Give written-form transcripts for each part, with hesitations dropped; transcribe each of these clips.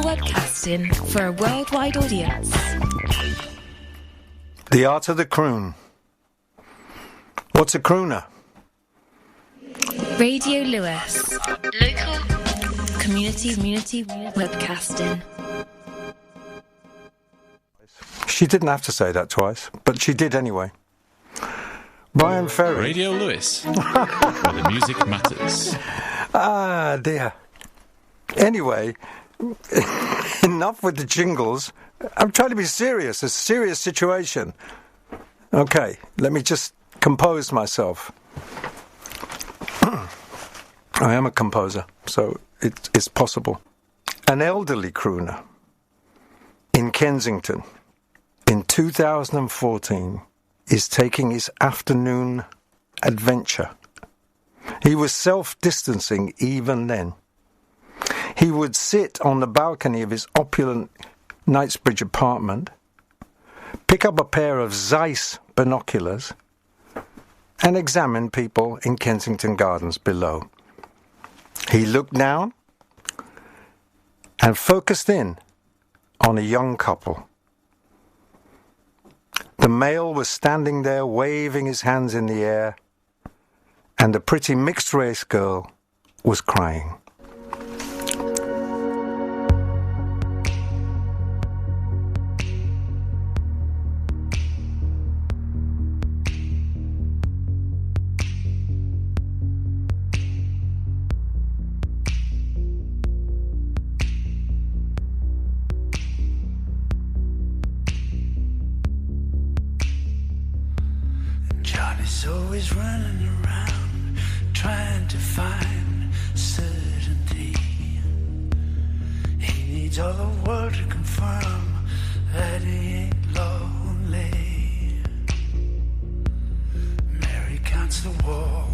webcasting for a worldwide audience. The Art of the Croon. What's a crooner? Radio Lewes. Local community webcasting. She didn't have to say that twice, but she did anyway. Brian Ferry. Radio Lewes, where the music matters. Ah, dear. Anyway, enough with the jingles. I'm trying to be serious. It's a serious situation. Okay, let me just compose myself. I am a composer, so it's possible. An elderly crooner in Kensington in 2014 is taking his afternoon adventure. He was self-distancing even then. He would sit on the balcony of his opulent Knightsbridge apartment, pick up a pair of Zeiss binoculars, and examine people in Kensington Gardens below. He looked down and focused in on a young couple. The male was standing there waving his hands in the air, and the pretty mixed-race girl was crying. Johnny's always running around trying to find certainty. He needs all the world to confirm that he ain't lonely. Mary counts the walls,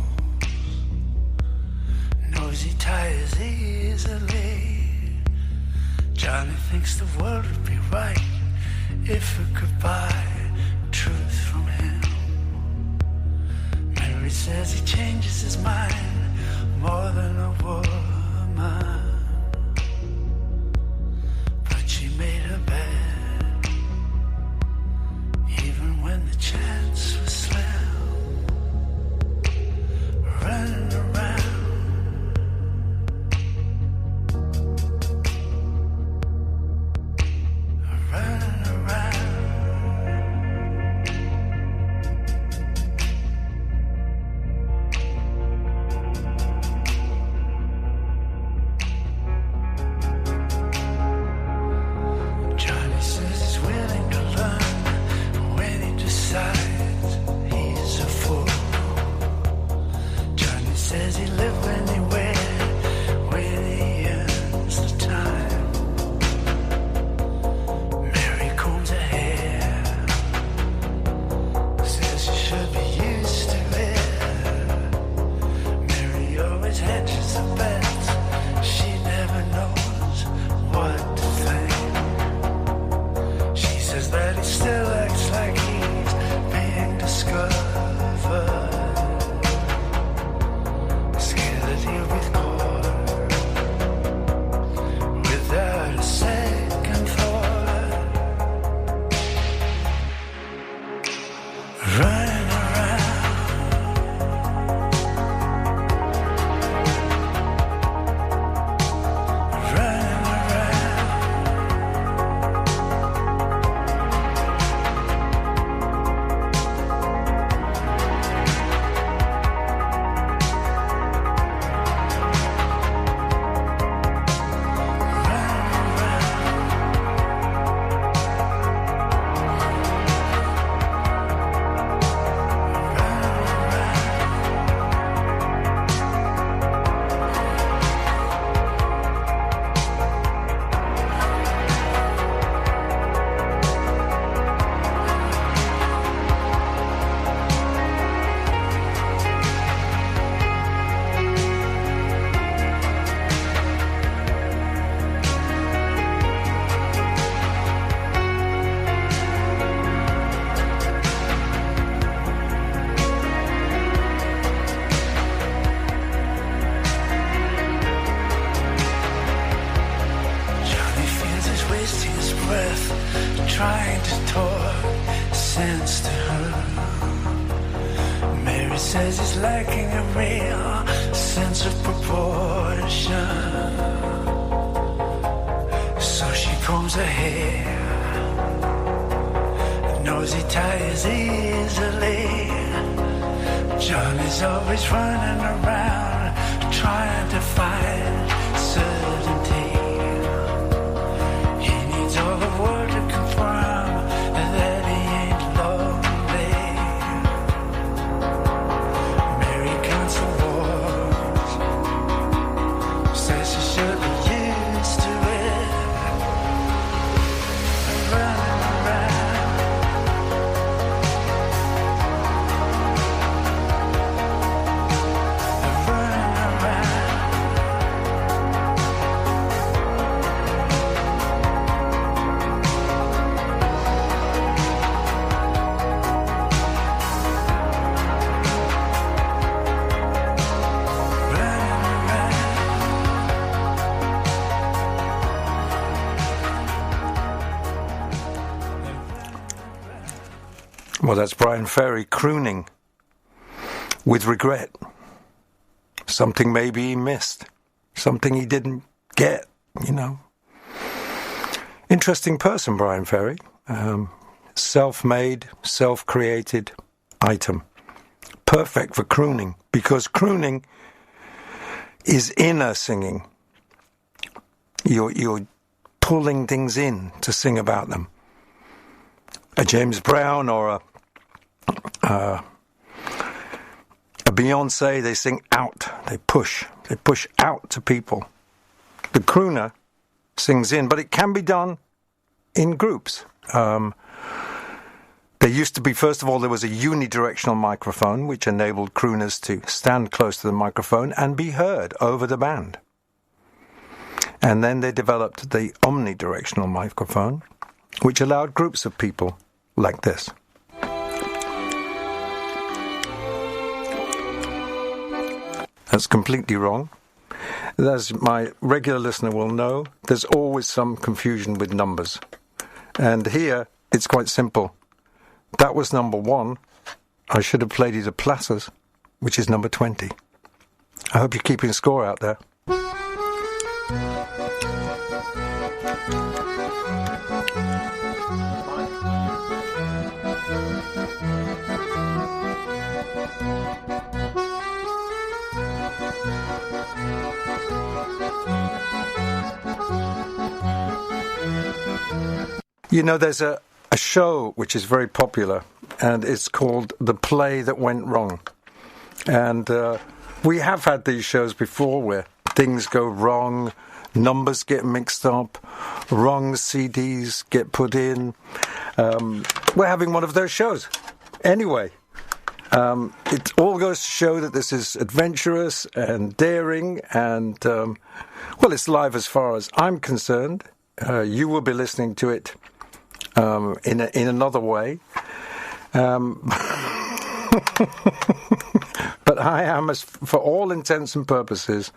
knows he tires easily. Johnny thinks the world would be right if it could buy truth from him. Mary says he changes his mind more than a woman, but she made her bed even when the chance was slim. Running around, running around. Johnny says he's willing to learn when he decides he's a fool. Johnny says he'll live anywhere when he earns the time. Mary combs her hair, says she should be used to it. Mary always hedges her bets, she never knows what to think. She says that he still acts like he's being discovered, scared that he'll be caught without a second thought. Running around, is lacking a real sense of proportion. So she combs her hair, nosy ties easily. Johnny's always running around trying to find certainty. He needs all the world to confirm that he ain't lonely. Mary counts the walls, says she should be used to it. Running around, running around. Well, that's Brian Ferry crooning with regret. Something maybe he missed. Something he didn't get, you know. Interesting person, Brian Ferry. Self-made, self-created item. Perfect for crooning, because crooning is inner singing. You're pulling things in to sing about them. A James Brown or a Beyonce, they sing out, they push out to people. The crooner sings in, but it can be done in groups. There used to be, first of all, there was a unidirectional microphone which enabled crooners to stand close to the microphone and be heard over the band. And then they developed the omnidirectional microphone, which allowed groups of people like this. That's completely wrong. As my regular listener will know, there's always some confusion with numbers. And here, it's quite simple. That was number 1. I should have played it a platters, which is number 20. I hope you're keeping score out there. You know, there's a show which is very popular, and it's called The Play That Went Wrong. And we have had these shows before where things go wrong, numbers get mixed up, wrong CDs get put in. We're having one of those shows. Anyway, it all goes to show that this is adventurous and daring, and, well, it's live as far as I'm concerned. You will be listening to it in another way. But I am, for all intents and purposes,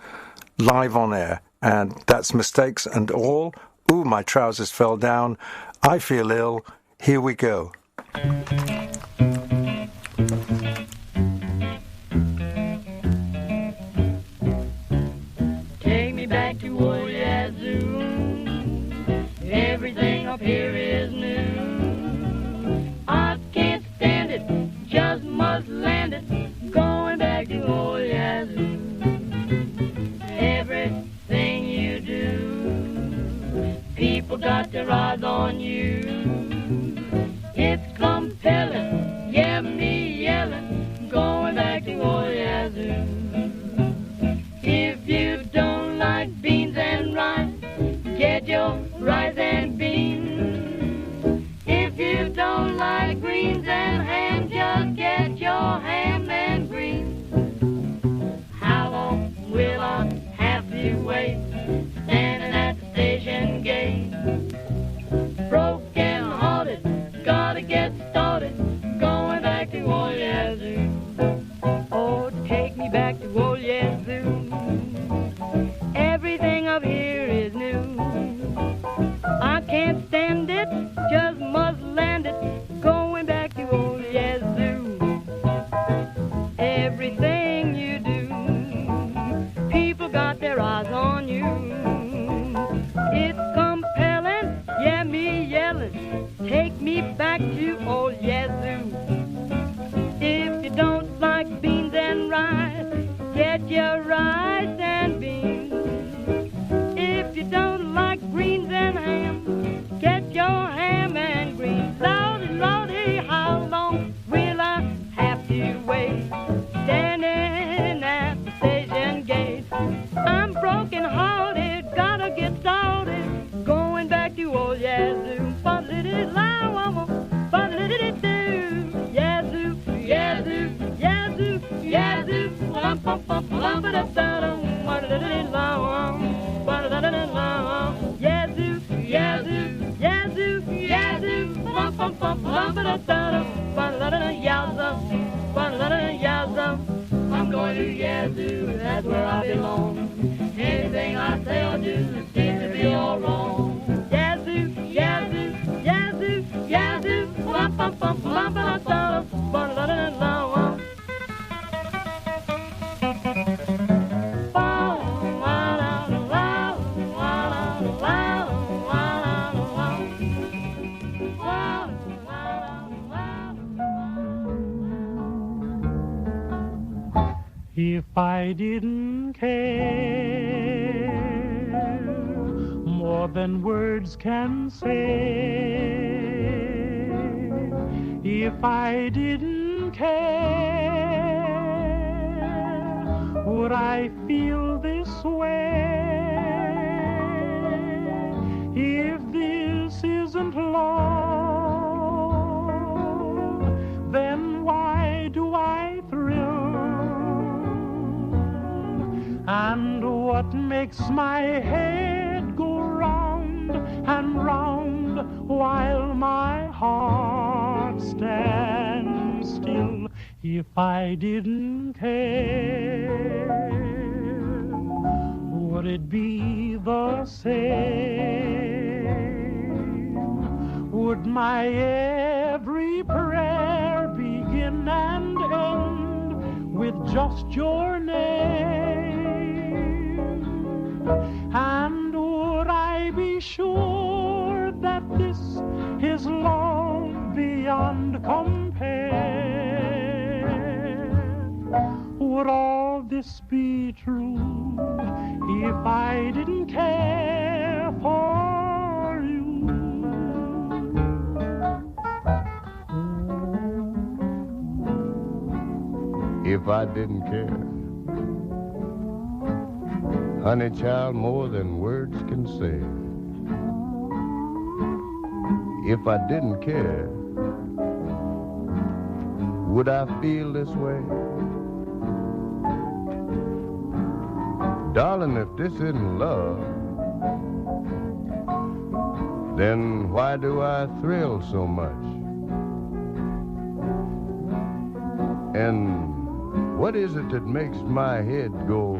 live on air. And that's mistakes and all. Ooh, my trousers fell down. I feel ill. Here we go. Take me back to old Yazoo. Everything up here is new. I can't stand it, just must land it. Going back to old Yazoo. Everything you do, people got their eyes on you. It's compelling, yeah, me yelling. Going back to old Yazoo. If you don't like beans and rice, get your rice and beans. If you don't like greens and ham, just get your ham and greens. How long will I have to wait, standing at the station gate? Broken people got their eyes on you. It's compelling, yeah, me yelling, take me back to old Yazoo. If you don't like beans and rice, get your rice and beans. If you don't like greens and ham, get your ham and greens. Lordy, Lordy, how long will I have to wait? Standing at the station gate, I'm broken hearted, gotta get started, going back to old Yazoo. Yazoo, Yazoo, Yazoo, Yazoo, bum bum bum bum ba da da da, Yazoo, Yazoo, Yazoo, Yazoo, bum bum bum bum ba da da da, Yazoo, I'm going to Yazoo, that's where I belong. Anything I say or do seems to be all wrong. Yazoo, Yazoo, Yazoo, Yazoo, bum bum bum bum ba da da da. If I didn't care more than words can say, if I didn't care, would I feel this way? If this isn't love, then why do I thrill? And what makes my head go round and round while my heart stands still? If I didn't care, would it be the same? Would my every prayer begin and end with just your name? And would I be sure that this is love beyond compare? Would all this be true if I didn't care for you? If I didn't care, honey child, more than words can say. If I didn't care, would I feel this way? Darling, if this isn't love, then why do I thrill so much? And what is it that makes my head go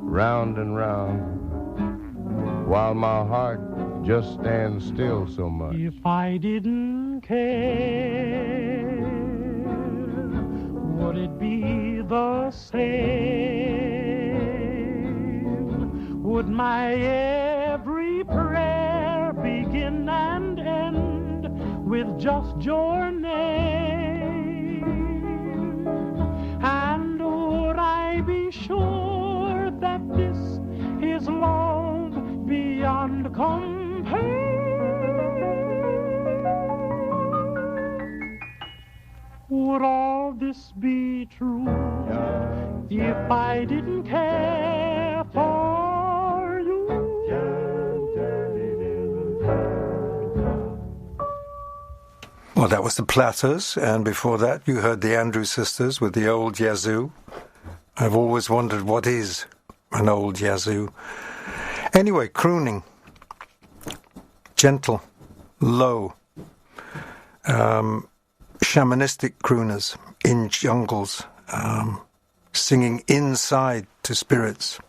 round and round while my heart just stands still so much? If I didn't care, would it be the same? Would my every prayer begin and end with just your name? And would I be sure that this is love beyond compare? Would all this be true if I didn't care for you? Well, that was the Platters, and before that you heard the Andrews Sisters with the Old Yazoo. I've always wondered what is an old Yazoo. Anyway, crooning. Gentle, low, shamanistic crooners in jungles, singing inside to spirits.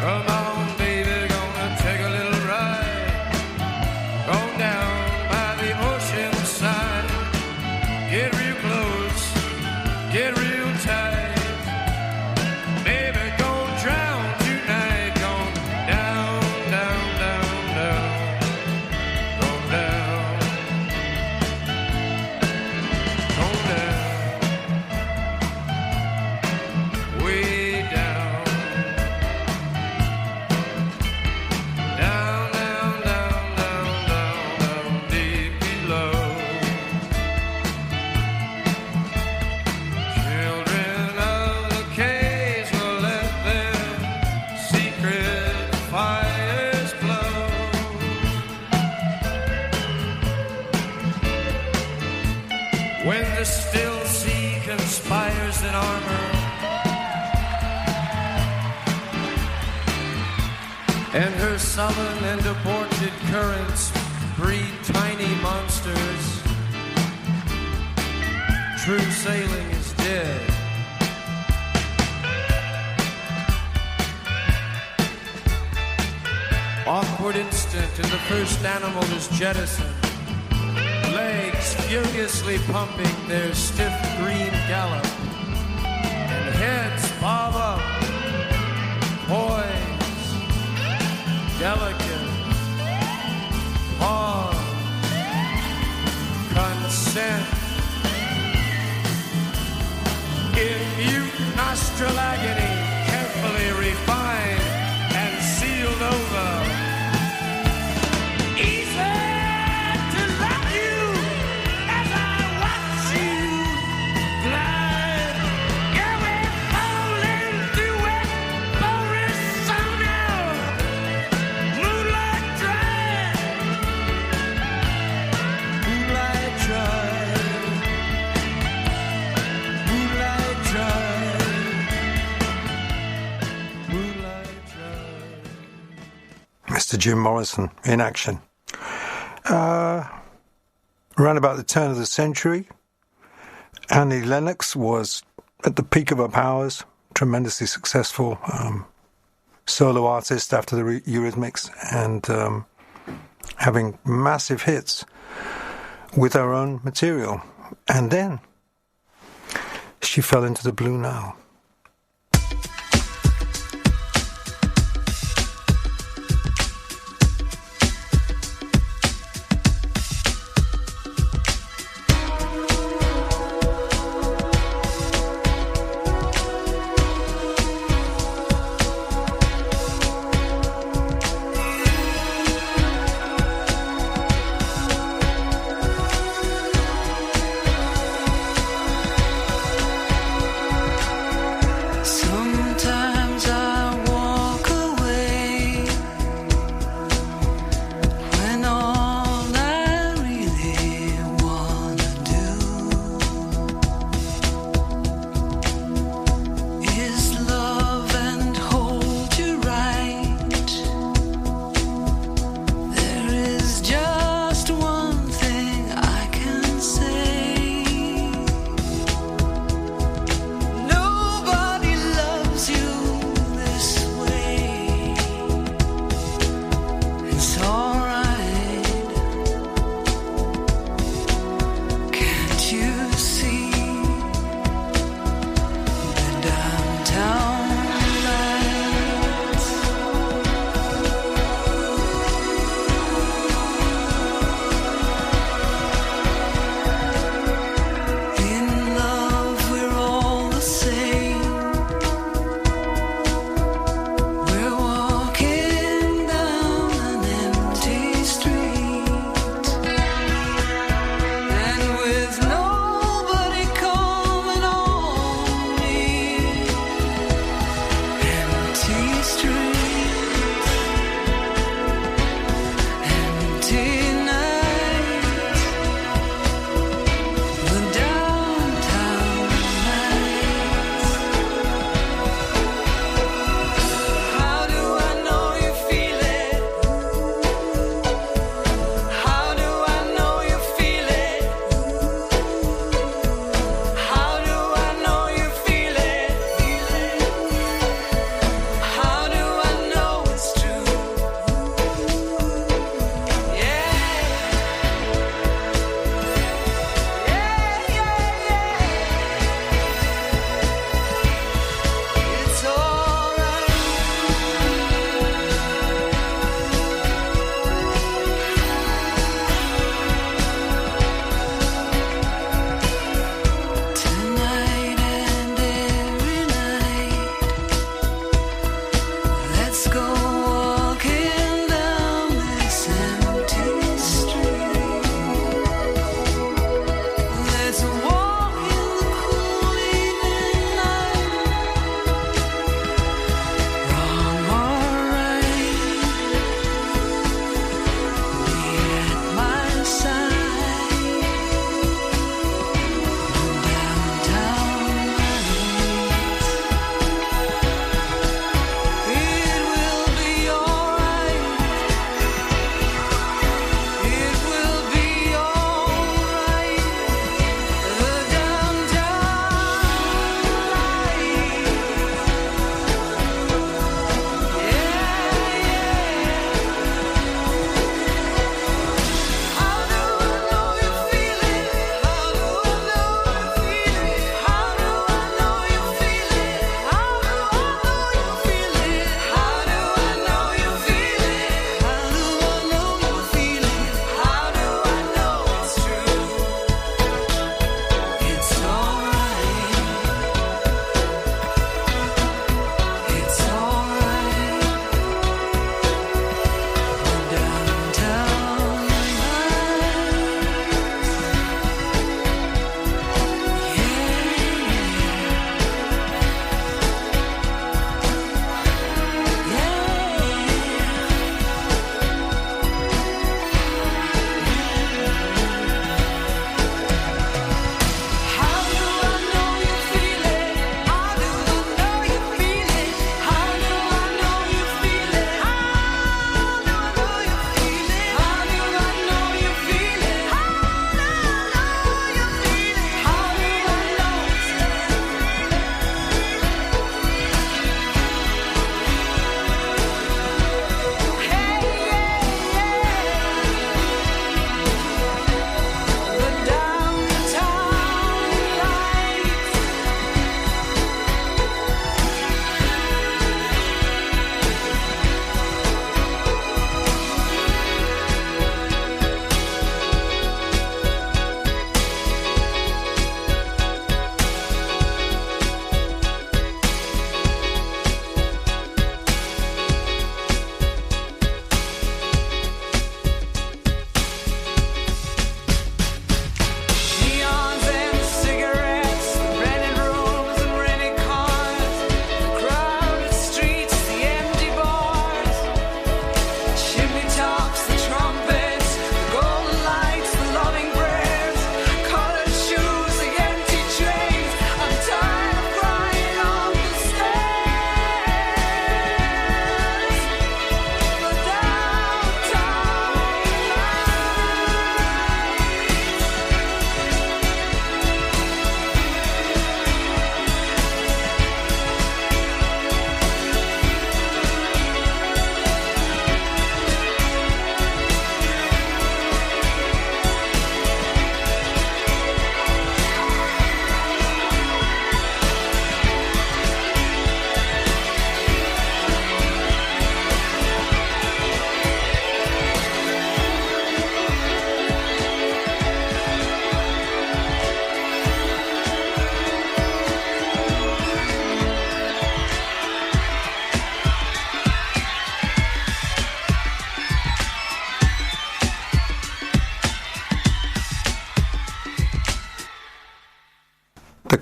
Come on, baby, gonna take a little ride. Go down by the ocean side. Get real close, get real tight. Baby, gonna drown tonight. Gone down, down, down, down. Gone down. Gone down. Way down. Down, down, down, down, down, down, deep below. Children of the caves will let their secret fires blow. When the still sea conspires in armor, and her sullen and aborted currents breed tiny monsters, true sailing is dead. Awkward instant and the first animal is jettisoned, legs furiously pumping their stiff green gallop, and heads bob up, poised, delicate, pause, consent. If you nostril agony, carefully refined and sealed over, easy to love you as I watch you glide. Yeah, we're falling through it, forest sauna, moonlight drive, moonlight drive, moonlight drive, moonlight drive. Mr. Jim Morrison in action. Around about the turn of the century, Annie Lennox was at the peak of her powers, tremendously successful solo artist after the Eurythmics, and having massive hits with her own material. And then she fell into the Blue Nile.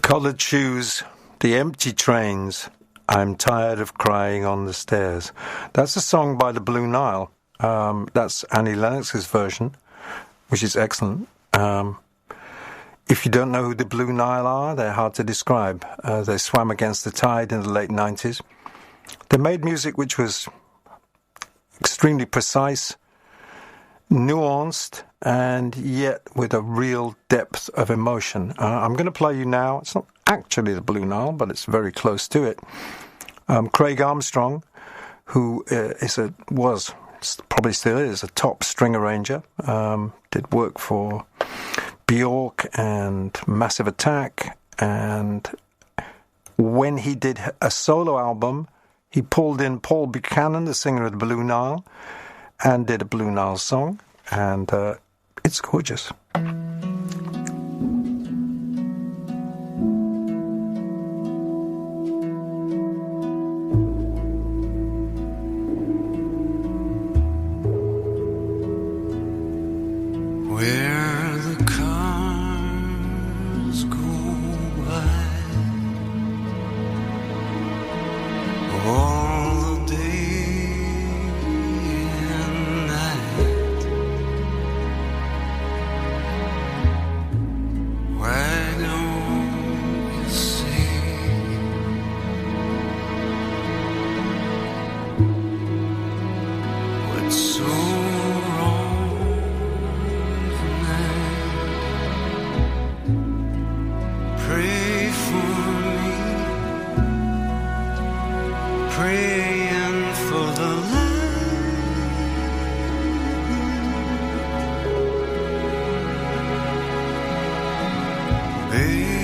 Coloured shoes, the empty trains, I'm tired of crying on the stairs. That's a song by the Blue Nile. That's Annie Lennox's version, which is excellent. If you don't know who the Blue Nile are, they're hard to describe. They swam against the tide in the late 90s. They made music which was extremely precise, nuanced, and yet with a real depth of emotion. I'm going to play you now. It's not actually the Blue Nile, but it's very close to it. Craig Armstrong, who probably still is, a top string arranger, did work for Bjork and Massive Attack, and when he did a solo album, he pulled in Paul Buchanan, the singer of the Blue Nile, and did a Blue Nile song, and it's gorgeous. Where the cars go by, all the day and night. Why don't you see what's so wrong tonight? Pray for me, praying for the light. Baby,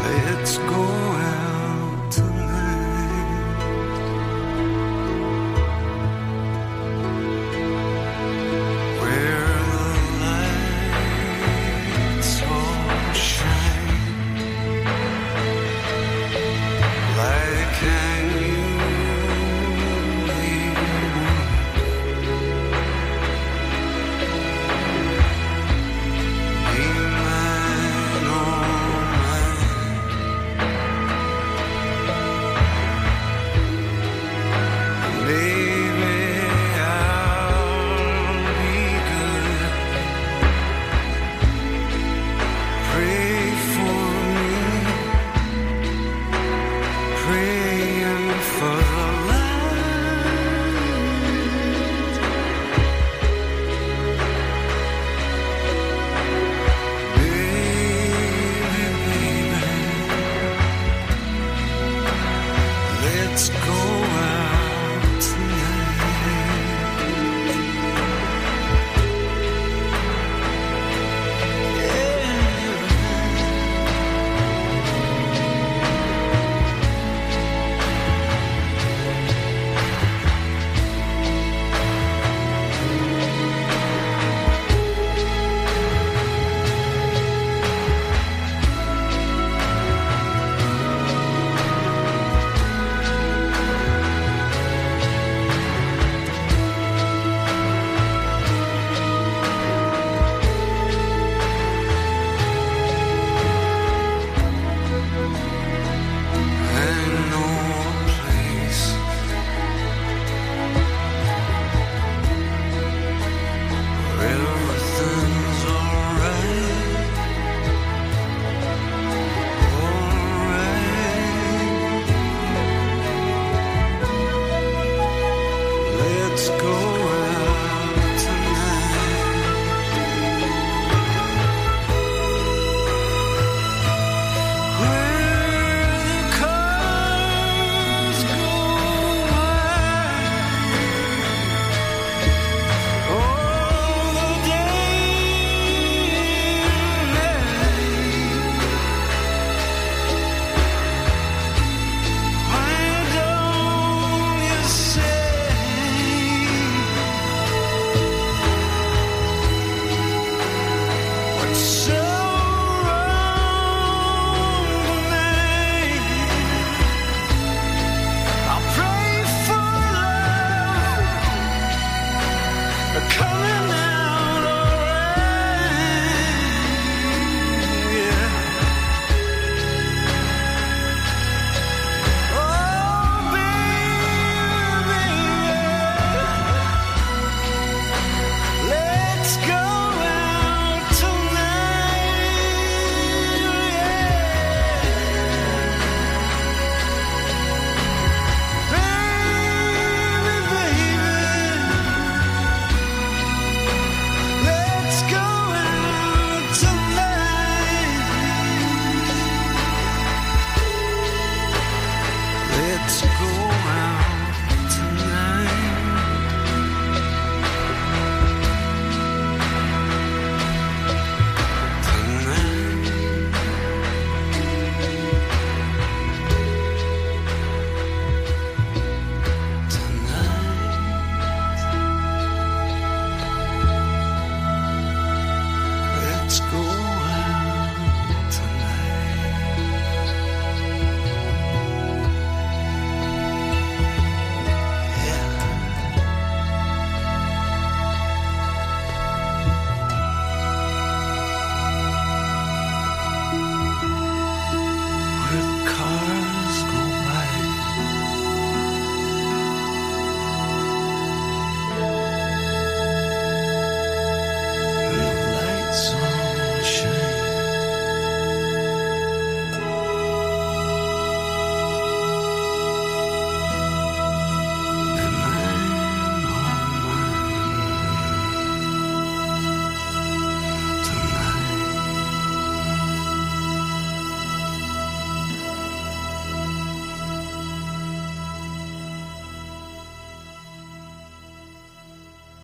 baby, let's go out tonight. Where the lights all shine like I knew they would. Be mine, all mine.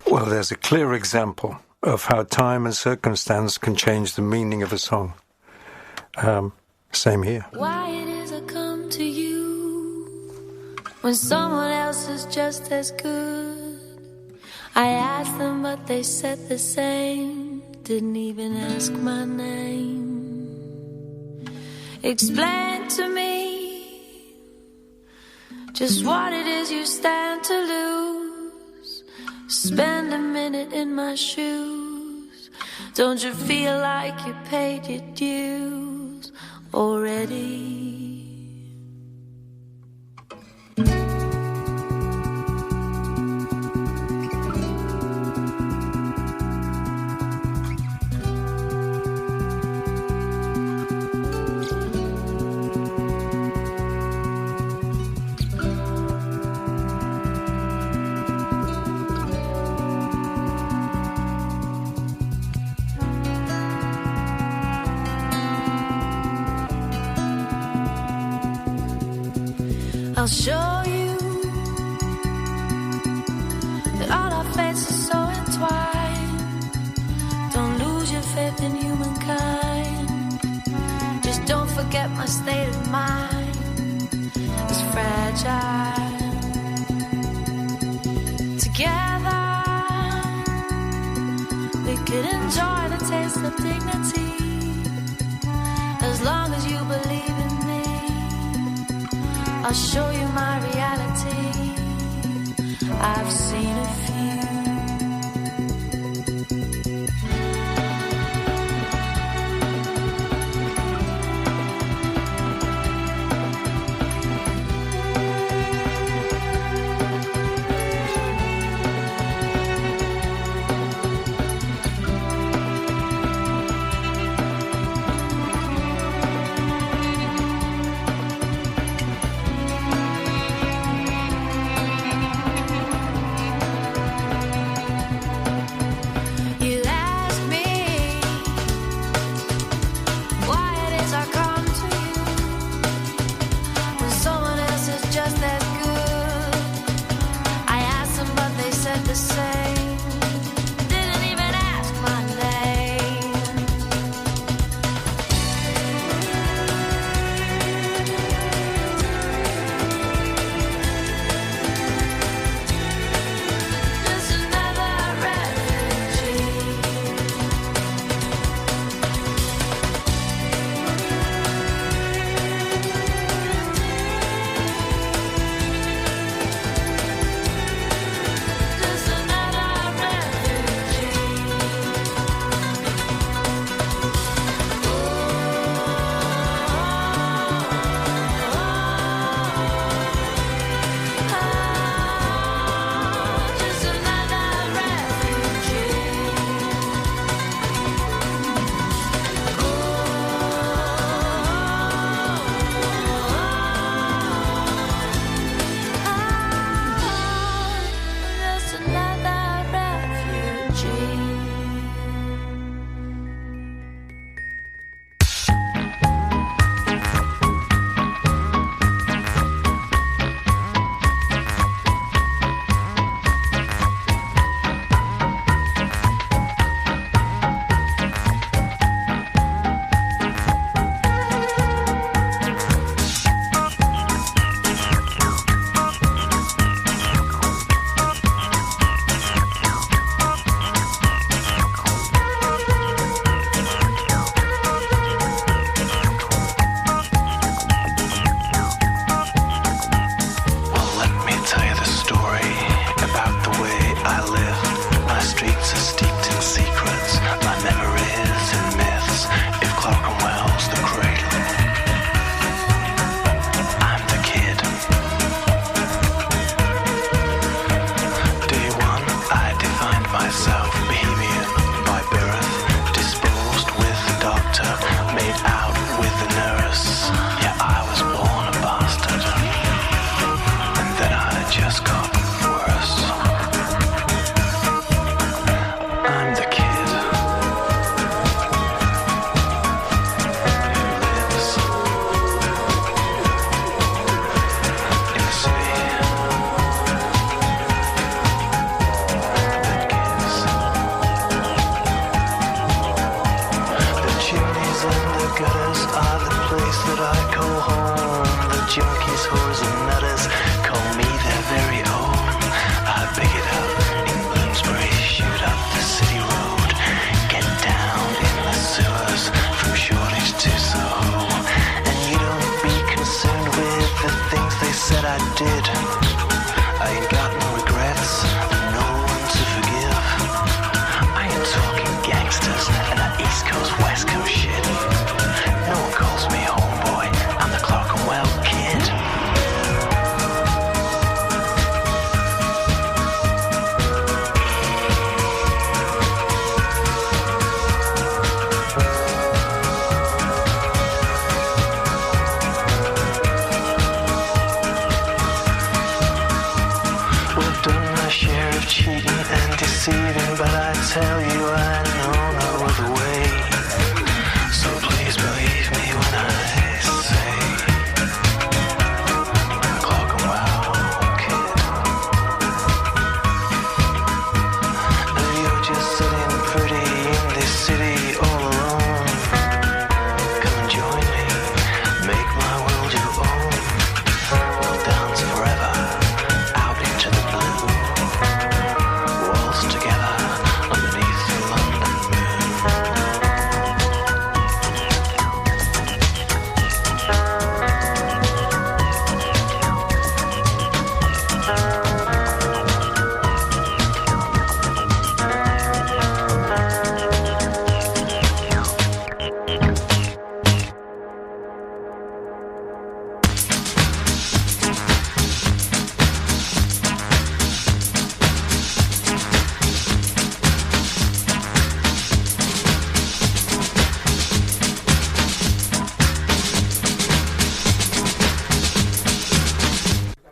Well, there's a clear example of how time and circumstance can change the meaning of a song. Same here. Why it is I come to you when someone else is just as good? I asked them, but they said the same. Didn't even ask my name. Explain to me just what it is you stand to lose. Spend a minute in my shoes. Don't you feel like you paid your dues already? I'll show you that all our fates are so entwined. Don't lose your faith in humankind. Just don't forget my state of mind is fragile. Together we could enjoy the taste of dignity as long as you believe in me. I'll show you my reality. I've seen a few. what I call home. The junkies, whores and nutters call me their very own. I pick it up in Bloomsbury, shoot up the city road, get down in the sewers from Shoreditch to Soho. And you don't be concerned with the things they said I did. I ain't got no regrets and no one to forgive. I ain't talking gangsters and that East Coast, West Coast shit. No one calls me homeboy, I'm the Clerkenwell Kid. We've done our share of cheating and deceiving, but I tell you I know no other way. So please believe me when I say I'm the Clerkenwell Kid. And you're just sitting pretty in this city all alone. Come and join me, make my world your own. We'll dance forever out into the blue, waltz together underneath the London moon.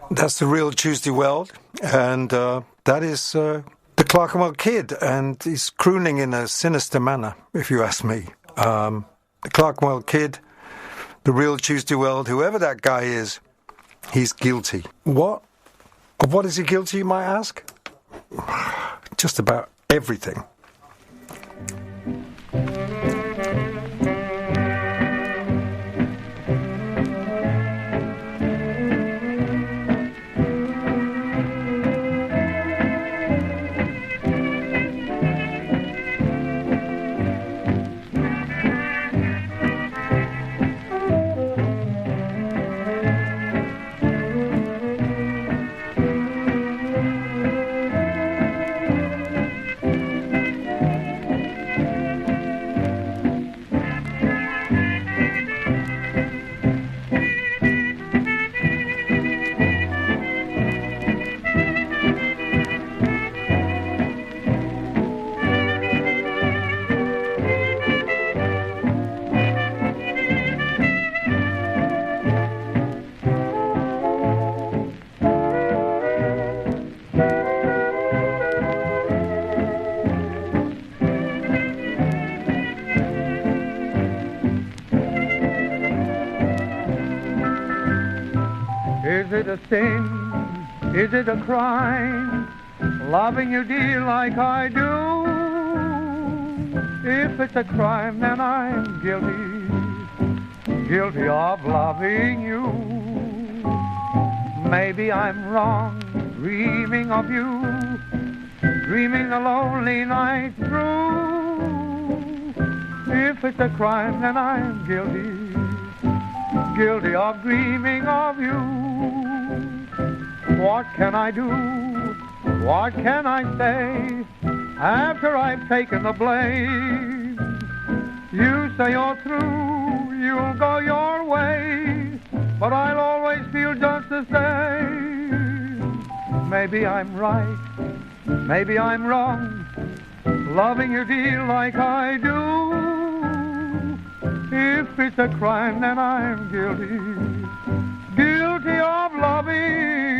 That's the real Tuesday Weld, and that is the Clerkenwell Kid, and he's crooning in a sinister manner, if you ask me. The Clerkenwell Kid, the real Tuesday Weld, whoever that guy is, he's guilty. What? Of what is he guilty, you might ask? Just about everything. Is it a sin? Is it a crime? Loving you, dear, like I do. If it's a crime, then I'm guilty, guilty of loving you. Maybe I'm wrong, dreaming of you, dreaming the lonely night through. If it's a crime, then I'm guilty, guilty of dreaming of you. What can I do? What can I say after I've taken the blame? You say you're through, you'll go your way, but I'll always feel just the same. Maybe I'm right, maybe I'm wrong, loving you, dear, like I do. If it's a crime, then I'm guilty, guilty of loving you.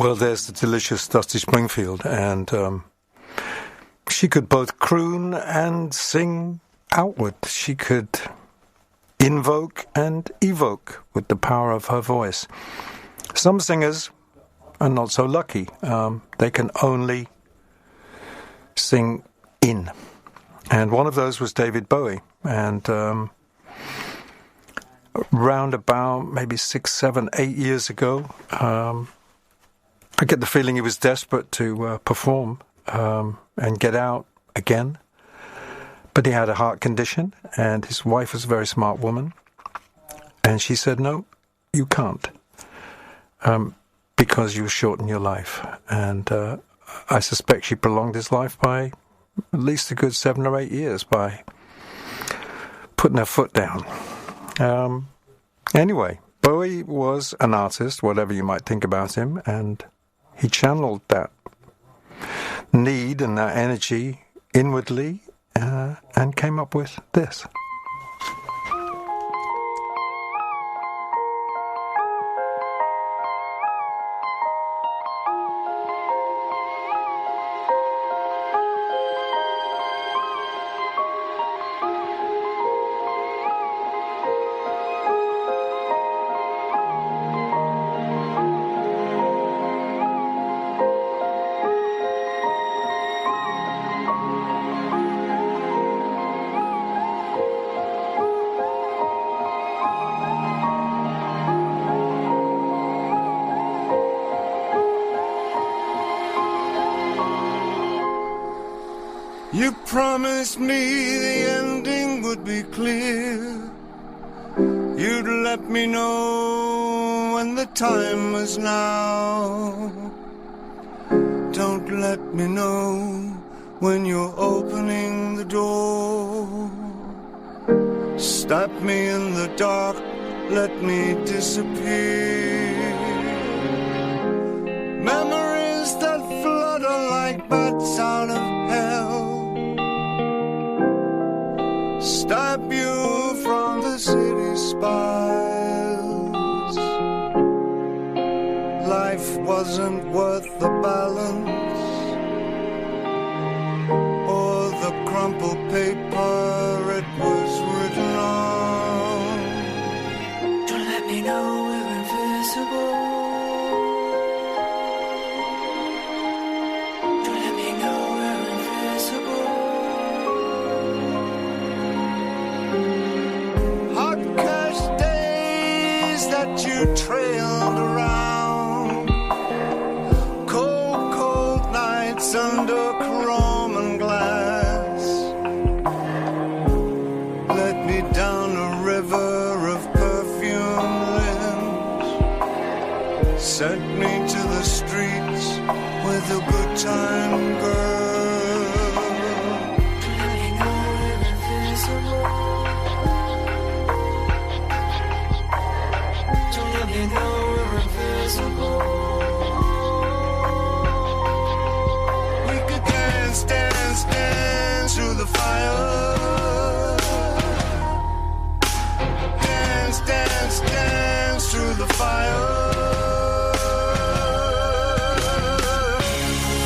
Well, there's the delicious Dusty Springfield, and she could both croon and sing outward. She could invoke and evoke with the power of her voice. Some singers are not so lucky. They can only sing in. And one of those was David Bowie. And round about maybe 6, 7, 8 years ago, I get the feeling he was desperate to perform and get out again. But he had a heart condition, and his wife was a very smart woman. And she said, no, you can't, because you shorten your life. And I suspect she prolonged his life by at least a good 7 or 8 years by putting her foot down. Anyway, Bowie was an artist, whatever you might think about him, and he channeled that need and that energy inwardly and came up with this. You promised me the ending would be clear. You'd let me know when the time was now. Don't let me know when you're opening the door. Stop me in the dark, let me disappear. Memories that flutter like bats out of hell. Stop you from the city spiles. Life wasn't worth the balance or the crumpled paper it was written on. Don't let me know we're invisible. Don't let me know we're invisible. That you trailed around, cold, cold nights under chrome and glass, led me down a river of perfume limbs, sent me to the streets with a good time girl. Don't let me know we're invisible. You know we're invisible. We could dance, dance, dance through the fire. Dance, dance, dance through the fire.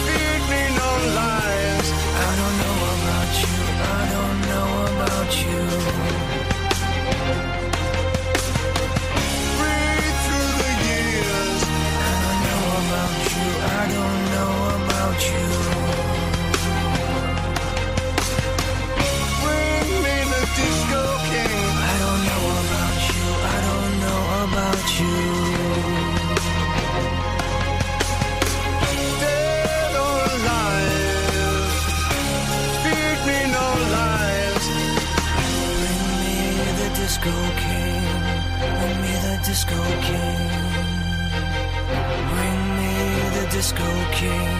Feed me no lies. I don't know about you. I don't know about you. I don't know about you. Bring me the disco king. I don't know about you. I don't know about you. Dead or alive, feed me no lies. Bring me the disco king. Bring me the disco king. The disco king,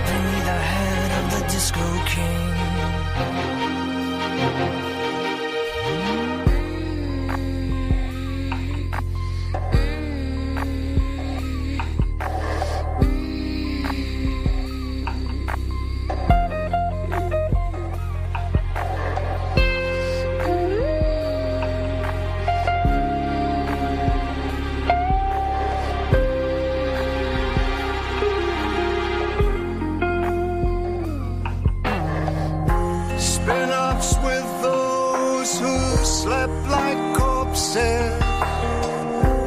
bring me the head of the disco king. spin-offs with those who slept like corpses.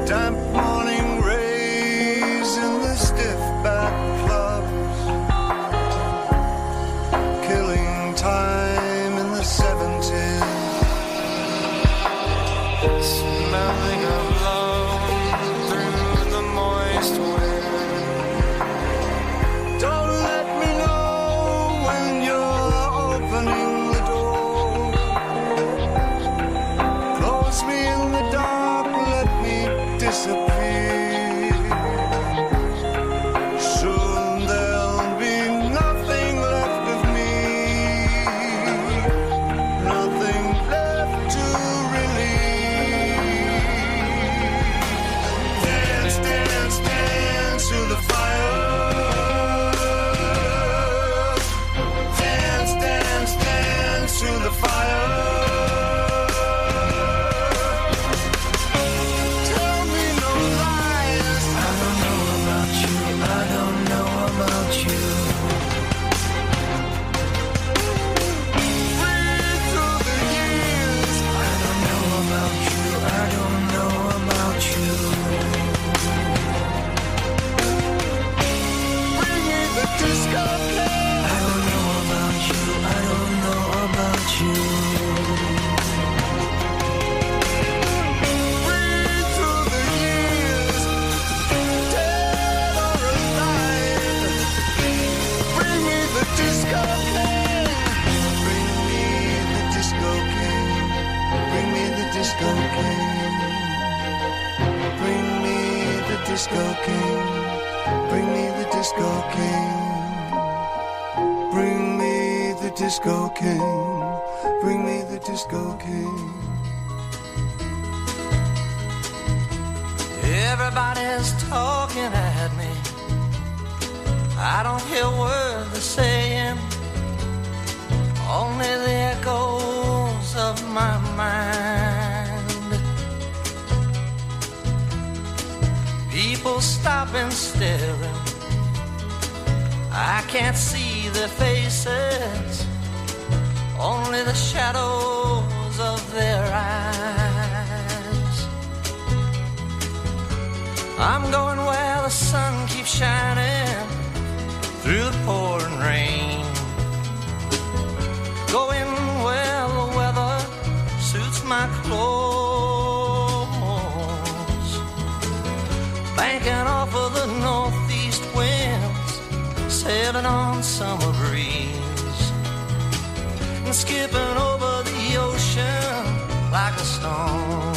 Damp morning rays in the stiff back clubs. Killing time in the 70s. Smelling of love through the moist wind. Don't let me know when you're opening the door. Close me in the dark, let me disappear. Soon there'll be nothing left of me. Nothing left to relieve. Dance, dance, dance to the fire. Dance, dance, dance to the fire. Tell me no lies. I don't know about you. I don't know about you. Read through the years. I don't know about you. I don't know about you. Bring me the disco king. I don't know about you. I don't know about you. Read through the years, dead or alive. Bring me the disco king. Bring me the disco king. Bring me the disco king. Bring me the disco king. Bring me the disco king. Bring me the disco king. Bring me the disco king. Everybody's talking at me. I don't hear words they're saying. Only the echoes of my mind. People stop and staring. I can't see their faces. Only the shadows of their eyes. I'm going where the sun keeps shining through the pouring rain. Going where the weather suits my clothes. Banking off of the northeast winds, sailing on summer breeze, and skipping over the ocean like a stone.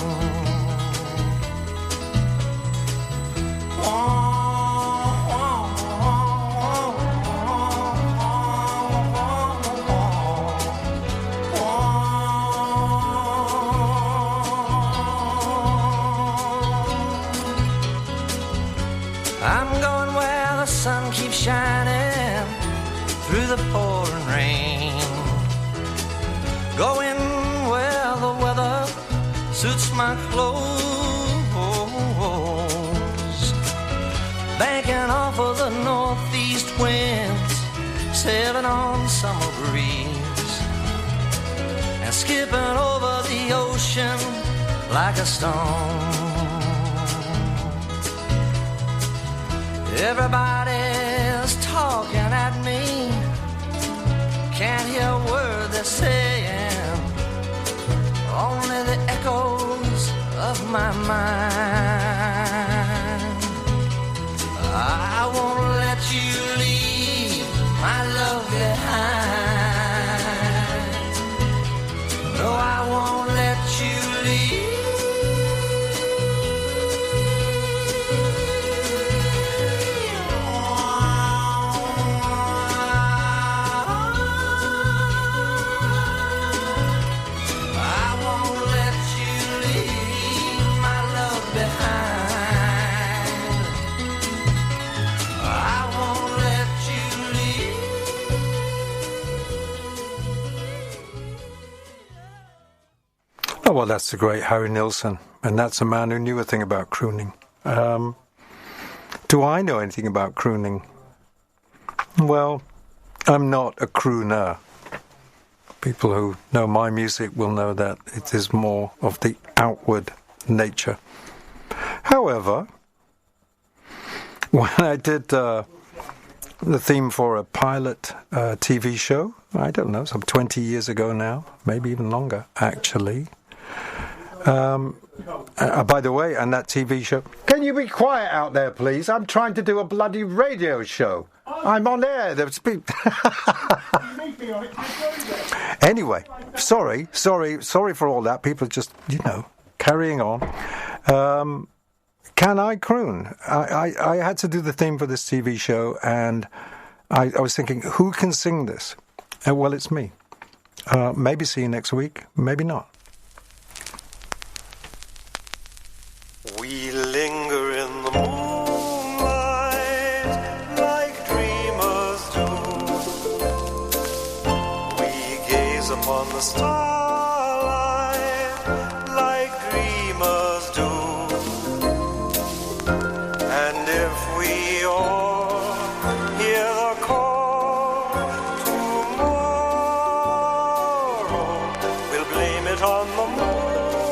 I'm going where the sun keeps shining through the pouring rain. Going where the weather suits my clothes. Banking off of the northeast winds, sailing on summer breeze, and skipping over the ocean like a stone. Everybody's talking at me. Can't hear a word they're saying. Only the echoes of my mind. I won't let you leave my love behind. No, I won't let you leave. Oh, well, that's the great Harry Nilsson, and that's a man who knew a thing about crooning. Do I know anything about crooning? Well, I'm not a crooner. People who know my music will know that it is more of the outward nature. However, when I did the theme for a pilot TV show, I don't know, some 20 years ago now, maybe even longer, actually. By the way, and that TV show... Can you be quiet out there, please? I'm trying to do a bloody radio show. I'm on air. Anyway, sorry for all that. People just, carrying on. Can I croon? I had to do the theme for this TV show, and I was thinking, who can sing this? Well, it's me. Maybe see you next week, maybe not. We linger in the moonlight like dreamers do. We gaze upon the starlight like dreamers do. And if we all hear the call tomorrow, we'll blame it on the moonlight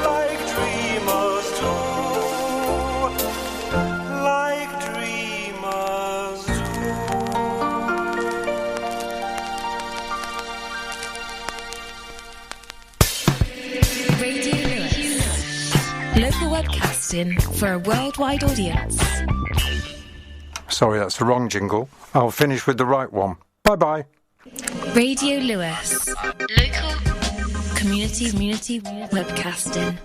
like dreamers do. Like dreamers do. Radio Lewes. Local webcasting for a worldwide audience. Sorry, that's the wrong jingle. I'll finish with the right one. Bye-bye. Radio Lewes. Local community webcasting.